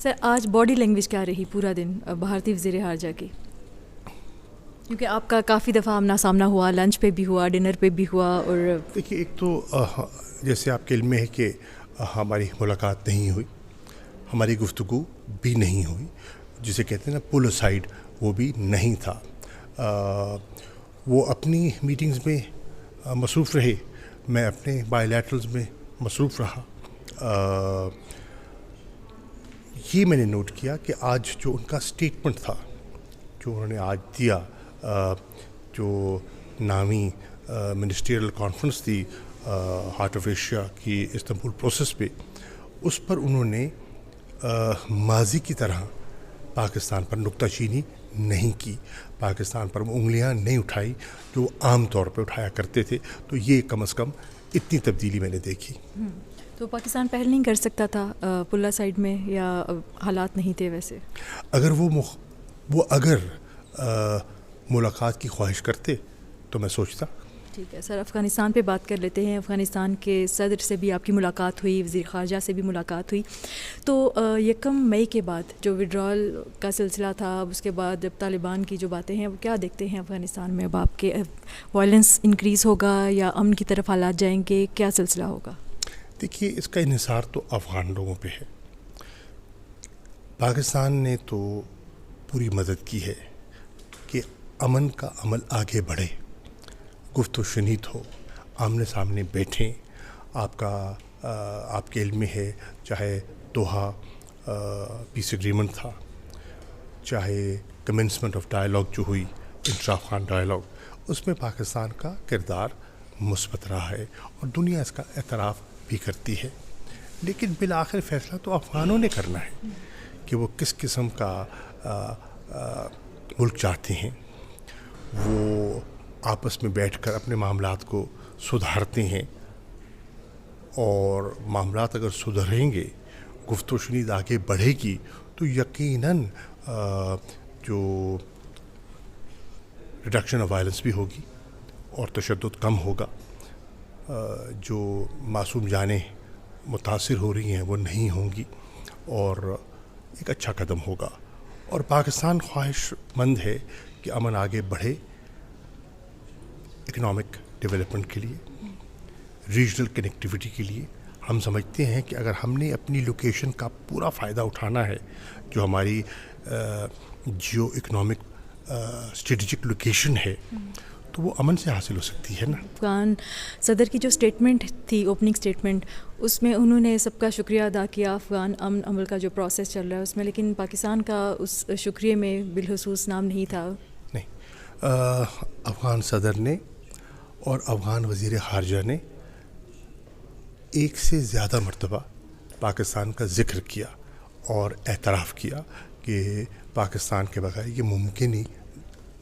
سر آج body language کیا رہی پورا دن بھارتی وزیر خارجہ کی؟ کیونکہ آپ کا کافی دفعہ آمنا سامنا ہوا، لنچ پہ بھی ہوا، ڈنر پہ بھی ہوا. اور دیکھیے، ایک تو جیسے آپ کے علم میں ہے کہ ہماری ملاقات نہیں ہوئی، ہماری گفتگو بھی نہیں ہوئی، جسے کہتے ہیں نا پل اسائڈ، وہ بھی نہیں تھا. وہ اپنی میٹنگز میں مصروف رہے، میں اپنے بائی لیٹرلز میں مصروف رہا. یہ میں نے نوٹ کیا کہ آج جو ان کا اسٹیٹمنٹ تھا، جو انہوں نے آج دیا، جو نامی منسٹریل کانفرنس تھی ہارٹ آف ایشیا کی استنبول پروسیس پہ، اس پر انہوں نے ماضی کی طرح پاکستان پر نکتہ چینی نہیں کی، پاکستان پر وہ انگلیاں نہیں اٹھائی جو عام طور پہ اٹھایا کرتے تھے. تو یہ کم از کم اتنی تبدیلی میں نے دیکھی. تو پاکستان پہل نہیں کر سکتا تھا پلا سائڈ میں، یا حالات نہیں تھے ویسے؟ اگر اگر ملاقات کی خواہش کرتے تو میں سوچتا. ٹھیک ہے سر، افغانستان پہ بات کر لیتے ہیں. افغانستان کے صدر سے بھی آپ کی ملاقات ہوئی، وزیر خارجہ سے بھی ملاقات ہوئی. تو 1 مئی کے بعد جو وڈرال کا سلسلہ تھا، اب اس کے بعد اب طالبان کی جو باتیں ہیں، وہ کیا دیکھتے ہیں افغانستان میں؟ اب آپ کے وائلنس انکریز ہوگا یا امن کی طرف حالات جائیں گے؟ کیا سلسلہ ہوگا؟ دیکھیے، اس کا انحصار تو افغان لوگوں پہ ہے. پاکستان نے تو پوری مدد کی ہے کہ امن کا عمل آگے بڑھے، گفت و شنید ہو، آمنے سامنے بیٹھیں. آپ کے علم میں ہے، چاہے دوحہ پیس ایگریمنٹ تھا، چاہے کمنسمنٹ آف ڈائلاگ جو ہوئی، انٹرا افغان ڈائلاگ، اس میں پاکستان کا کردار مثبت رہا ہے اور دنیا اس کا اعتراف بھی کرتی ہے. لیکن بالآخر فیصلہ تو افغانوں نے کرنا ہے کہ وہ کس قسم کا ملک چاہتے ہیں. وہ آپس میں بیٹھ کر اپنے معاملات کو سدھارتے ہیں، اور معاملات اگر سدھریں گے، گفت و شنید آگے بڑھے گی، تو یقیناً جو ریڈکشن آف وائلنس بھی ہوگی اور تشدد کم ہوگا. جو معصوم جانیں متاثر ہو رہی ہیں وہ نہیں ہوں گی، اور ایک اچھا قدم ہوگا. اور پاکستان خواہش مند ہے کہ امن آگے بڑھے، اکنامک ڈیولپمنٹ کے لیے، ریجنل کنیکٹیوٹی کے لیے. ہم سمجھتے ہیں کہ اگر ہم نے اپنی لوکیشن کا پورا فائدہ اٹھانا ہے، جو ہماری جیو اکنامک اسٹریٹجک لوکیشن ہے، تو وہ امن سے حاصل ہو سکتی ہے نا. افغان صدر کی جو اسٹیٹمنٹ تھی، اوپننگ اسٹیٹمنٹ، اس میں انہوں نے سب کا شکریہ ادا کیا افغان امن عمل کا جو پروسیس چل رہا ہے اس میں، لیکن پاکستان کا اس شکریہ میں بالخصوص نام نہیں تھا. نہیں، افغان صدر نے اور افغان وزیر خارجہ نے ایک سے زیادہ مرتبہ پاکستان کا ذکر کیا اور اعتراف کیا کہ پاکستان کے بغیر یہ ممکن ہی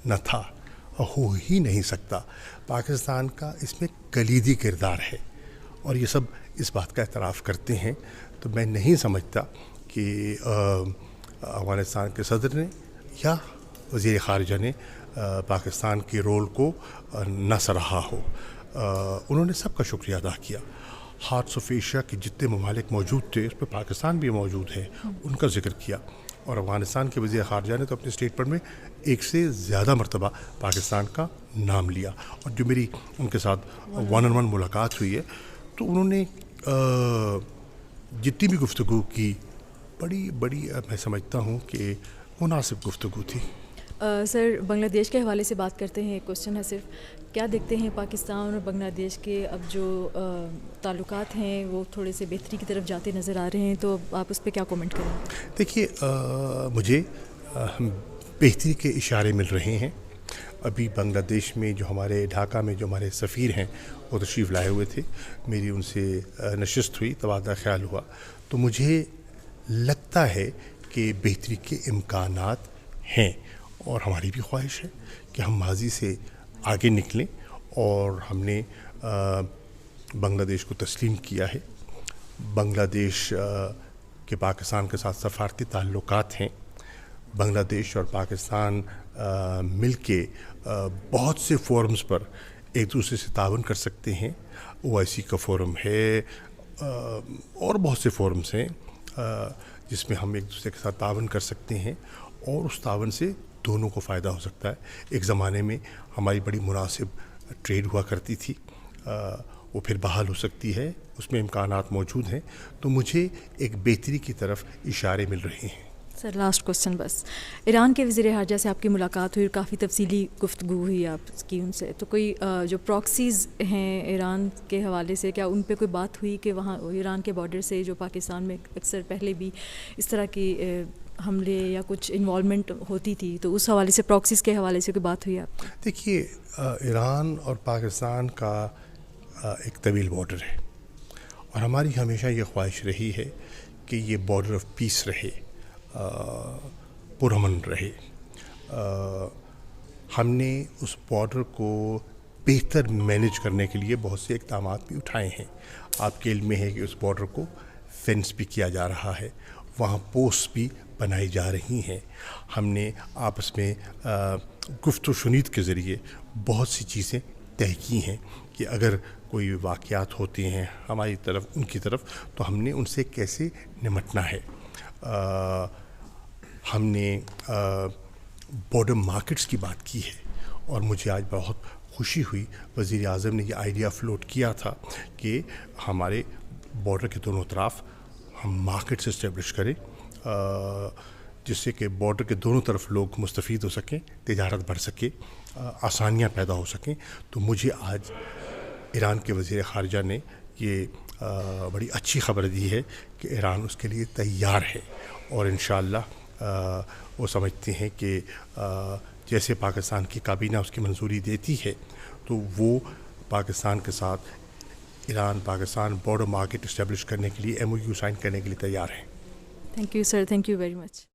نہ تھا، ہو ہی نہیں سکتا. پاکستان کا اس میں کلیدی کردار ہے، اور یہ سب اس بات کا اعتراف کرتے ہیں. تو میں نہیں سمجھتا کہ افغانستان کے صدر نے یا وزیر خارجہ نے پاکستان کے رول کو نہ سراہا ہو. انہوں نے سب کا شکریہ ادا کیا. ہارٹس آف ایشیا کے جتنے ممالک موجود تھے، اس پہ پاکستان بھی موجود ہے، ان کا ذکر کیا. اور افغانستان کے وزیر خارجہ نے تو اپنے اسٹیٹمنٹ میں ایک سے زیادہ مرتبہ پاکستان کا نام لیا. اور جو میری ان کے ساتھ 1-on-1 ملاقات ہوئی ہے، تو انہوں نے جتنی بھی گفتگو کی، بڑی میں سمجھتا ہوں کہ مناسب گفتگو تھی. سر، بنگلہ دیش کے حوالے سے بات کرتے ہیں. ایک کوشچن ہے صرف، کیا دیکھتے ہیں پاکستان اور بنگلہ دیش کے اب جو تعلقات ہیں وہ تھوڑے سے بہتری کی طرف جاتے نظر آ رہے ہیں، تو آپ اس پہ کیا کومنٹ کریں؟ دیکھیے، مجھے بہتری کے اشارے مل رہے ہیں. ابھی بنگلہ دیش میں جو ہمارے ڈھاکہ میں جو ہمارے سفیر ہیں، وہ تشریف لائے ہوئے تھے. میری ان سے نشست ہوئی، تبادلہ خیال ہوا. تو مجھے لگتا ہے کہ بہتری کے امکانات ہیں، اور ہماری بھی خواہش ہے کہ ہم ماضی سے آگے نکلیں. اور ہم نے بنگلہ دیش کو تسلیم کیا ہے. بنگلہ دیش کے پاکستان کے ساتھ سفارتی تعلقات ہیں. بنگلہ دیش اور پاکستان مل کے بہت سے فورمز پر ایک دوسرے سے تعاون کر سکتے ہیں. OIC کا فورم ہے، اور بہت سے فورمز ہیں جس میں ہم ایک دوسرے کے ساتھ تعاون کر سکتے ہیں اور اس تعاون سے دونوں کو فائدہ ہو سکتا ہے. ایک زمانے میں ہماری بڑی مناسب ٹریڈ ہوا کرتی تھی, وہ پھر بحال ہو سکتی ہے, اس میں امکانات موجود ہیں. تو مجھے ایک بہتری کی طرف اشارے مل رہے ہیں. سر لاسٹ کوسچن بس, ایران کے وزیر خارجہ سے آپ کی ملاقات ہوئی اور کافی تفصیلی گفتگو ہوئی آپ کی ان سے, تو کوئی جو پراکسیز ہیں ایران کے حوالے سے, کیا ان پہ کوئی بات ہوئی کہ وہاں ایران کے بارڈر سے جو پاکستان میں اکثر پہلے بھی اس طرح کی حملے یا کچھ انوالومنٹ ہوتی تھی, تو اس حوالے سے پراکسیز کے حوالے سے کوئی بات ہوئی آپ؟ دیکھیے, ایران اور پاکستان کا ایک طویل بارڈر ہے اور ہماری ہمیشہ یہ خواہش رہی ہے کہ یہ بارڈر آف پیس رہے, پرامن رہے. ہم نے اس بارڈر کو بہتر مینیج کرنے کے لیے بہت سے اقدامات بھی اٹھائے ہیں. آپ کے علم میں ہے کہ اس بارڈر کو فینس بھی کیا جا رہا ہے, وہاں پوسٹ بھی بنائی جا رہی ہیں. ہم نے آپس میں گفت و شنید کے ذریعے بہت سی چیزیں طے کی ہیں کہ اگر کوئی واقعات ہوتے ہیں ہماری طرف ان کی طرف تو ہم نے ان سے کیسے نمٹنا ہے. ہم نے بارڈر مارکیٹس کی بات کی ہے اور مجھے آج بہت خوشی ہوئی, وزیر اعظم نے یہ آئیڈیا فلوٹ کیا تھا کہ ہمارے بارڈر کے دونوں طرف ہم مارکیٹس اسٹیبلش کریں, جس سے کہ بارڈر کے دونوں طرف لوگ مستفید ہو سکیں, تجارت بڑھ سکے, آسانیاں پیدا ہو سکیں. تو مجھے آج ایران کے وزیر خارجہ نے یہ بڑی اچھی خبر دی ہے کہ ایران اس کے لیے تیار ہے اور انشاءاللہ وہ سمجھتے ہیں کہ جیسے پاکستان کی کابینہ اس کی منظوری دیتی ہے تو وہ پاکستان کے ساتھ Iran Pakistan border market establish کرنے کے لیے MOU سائن کرنے کے لیے تیار ہیں. Thank you sir, thank you very much.